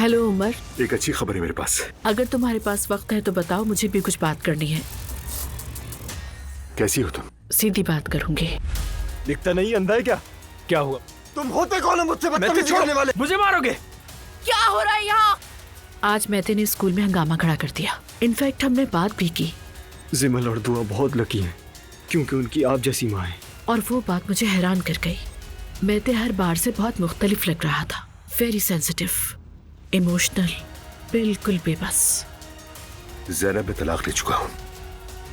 Hello Umar, एक अच्छी खबर है मेरे पास। अगर तुम्हारे पास वक्त है तो बताओ, मुझे भी कुछ बात करनी है। कैसी हो तुम? सीधी बात करूंगी। दिखता नहीं, अंधा है क्या? क्या हुआ? तुम होते कौन हो मुझसे बदतमीजी करने वाले? मुझे मारोगे? क्या हो रहा है यहाँ? आज मैथे ने स्कूल में हंगामा खड़ा कर दिया। इनफैक्ट हमने बात भी की। जिमल और दुआ बहुत लकी हैं क्योंकि उनकी आप जैसी माँ है। और वो बात मुझे हैरान कर गई। मैथे हर बार से बहुत मुख्तलिफ लग रहा था। वेरी सेंसिटिव, इमोशनल, बिल्कुल बेबस। ज़ैनब में तलाक ले चुका हूँ।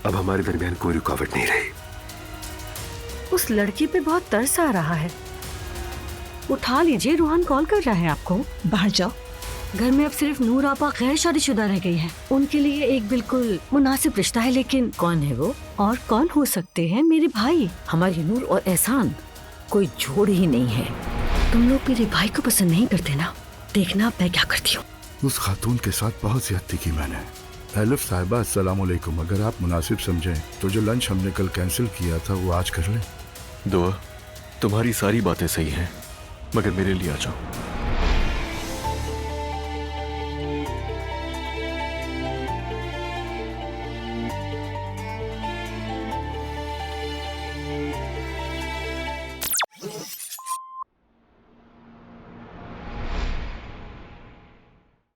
अब हमारे दरमियान कोई रुकावट नहीं रही। उस लड़की पे बहुत तरस आ रहा है। उठा लीजिए, रूहान कॉल कर रहा है आपको। बाहर जाओ। घर में अब सिर्फ नूर आपा गैर शादीशुदा रह गई हैं। उनके लिए एक बिल्कुल मुनासिब रिश्ता है, लेकिन कौन है वो? और कौन हो सकते हैं? मेरे भाई। हमारी नूर और एहसान कोई जोड़ ही नहीं है। तुम लोग मेरे भाई को पसंद नहीं करते ना? देखना मैं क्या करती हूँ। उस खातून के साथ बहुत ज्यादती की मैंने। एलिफ साहिबा अस्सलाम वालेकुम। अगर आप मुनासिब समझें तो जो लंच हमने कल कैंसिल किया था वो आज कर लें। दुआ, तुम्हारी सारी बातें सही हैं, मगर मेरे लिए आ जाओ।